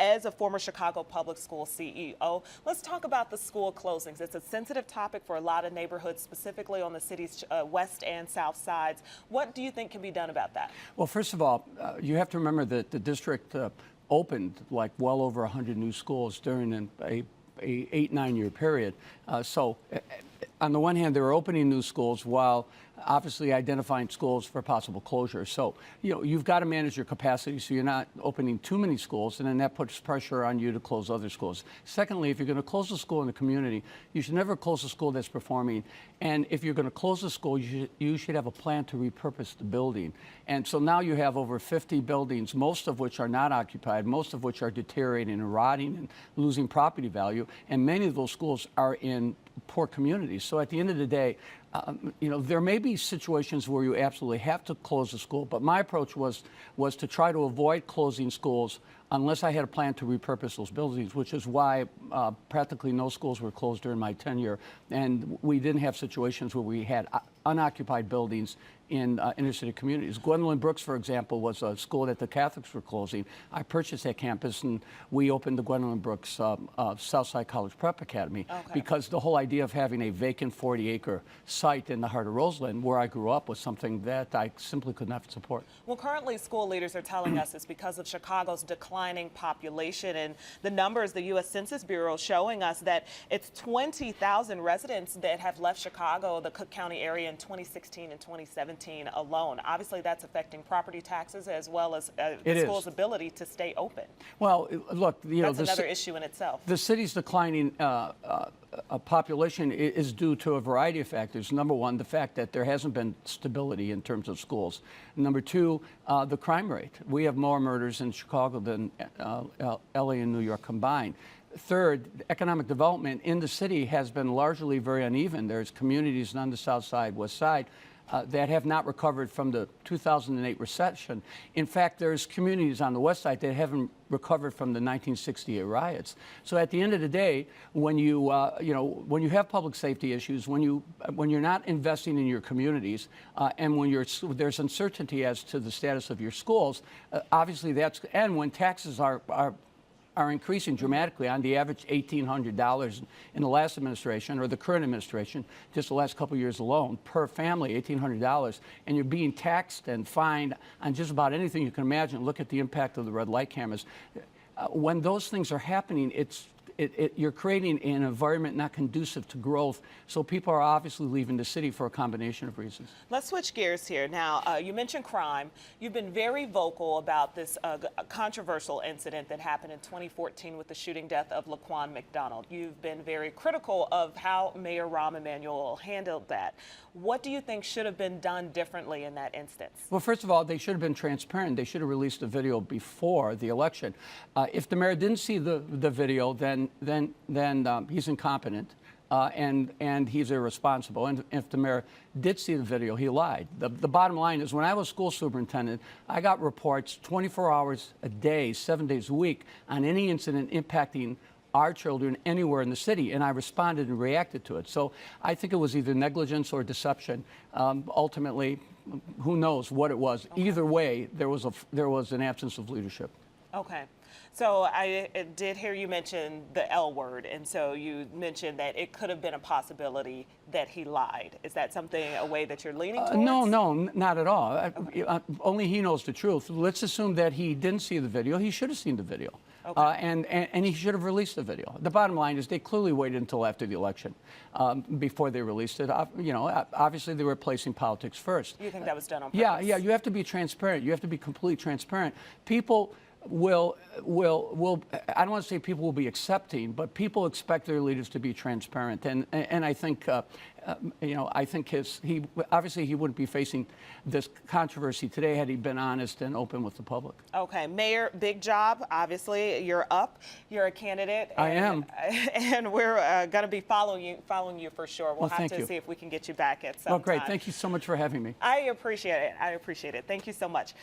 as a former Chicago Public School CEO, let's talk about the school closings. It's a sensitive topic for a lot of neighborhoods, specifically on the city's west and south sides. What do you think can be done about that? Well, first of all, you have to remember that the district opened like well over 100 new schools during a 8-9 year period. So on the one hand, they were opening new schools while obviously identifying schools for possible closure. So, you've got to manage your capacity so you're not opening too many schools, and then that puts pressure on you to close other schools. Secondly, if you're going to close a school in the community, you should never close a school that's performing. And if you're going to close a school, you should have a plan to repurpose the building. And so now you have over 50 buildings, most of which are not occupied, most of which are deteriorating and rotting and losing property value. And many of those schools are in poor communities. So at the end of the day, there may be situations where you absolutely have to close a school, but my approach was to try to avoid closing schools unless I had a plan to repurpose those buildings, which is why practically no schools were closed during my tenure. And we didn't have situations where we had unoccupied buildings in inner city communities. Gwendolyn Brooks, for example, was a school that the Catholics were closing. I purchased that campus and we opened the Gwendolyn Brooks Southside College Prep Academy because the whole idea of having a vacant 40-acre site in the heart of Roseland, where I grew up, was something that I simply could not support. Well, currently school leaders are telling us it's because of Chicago's declining population, and the numbers the U.S. Census Bureau showing us that it's 20,000 residents that have left Chicago, the Cook County area, in 2016 and 2017 alone. Obviously, that's affecting property taxes as well as the school's ability to stay open. Well, look, that's another issue in itself. The city's declining population is due to a variety of factors. Number one, the fact that there hasn't been stability in terms of schools. Number two, the crime rate. We have more murders in Chicago than LA and New York combined. Third, economic development in the city has been largely very uneven. There's communities on the south side, west side, that have not recovered from the 2008 recession. In fact, there's communities on the west side that haven't recovered from the 1968 riots. So at the end of the day, when you when you have public safety issues, when you're not investing in your communities, and when there's uncertainty as to the status of your schools, obviously and when taxes are increasing dramatically, on the average $1,800 in the last administration, or the current administration, just the last couple of years alone, per family, $1,800, and you're being taxed and fined on just about anything you can imagine. Look at the impact of the red light cameras. When those things are happening, you're creating an environment not conducive to growth, so people are obviously leaving the city for a combination of reasons. Let's switch gears here. Now, you mentioned crime. You've been very vocal about this controversial incident that happened in 2014 with the shooting death of Laquan McDonald. You've been very critical of how Mayor Rahm Emanuel handled that. What do you think should have been done differently in that instance? Well, first of all, they should have been transparent. They should have released the video before the election. If the mayor didn't see the video, then he's incompetent and he's irresponsible. And if the mayor did see the video, he lied. The bottom line is, when I was school superintendent, I got reports 24 hours a day, 7 days a week on any incident impacting our children anywhere in the city, and I responded and reacted to it. So I think it was either negligence or deception. Ultimately, who knows what it was. Either way, there was an absence of leadership. Okay. So I did hear you mention the L word, and so you mentioned that it could have been a possibility that he lied. Is that a way that you're leaning towards? No, not at all. Okay. Only he knows the truth. Let's assume that he didn't see the video. He should have seen the video. Okay. And he should have released the video. The bottom line is they clearly waited until after the election before they released it. Obviously, they were placing politics first. You think that was done on purpose? Yeah, you have to be transparent. You have to be completely transparent. People will I don't want to say people will be accepting, but people expect their leaders to be transparent, and I think I think he obviously he wouldn't be facing this controversy today had he been honest and open with the public. Okay, Mayor, big job. Obviously, you're up. You're a candidate. I am, and we're going to be following you for sure. We'll have to see if we can get you back at some time. Oh, great! Thank you so much for having me. I appreciate it. Thank you so much.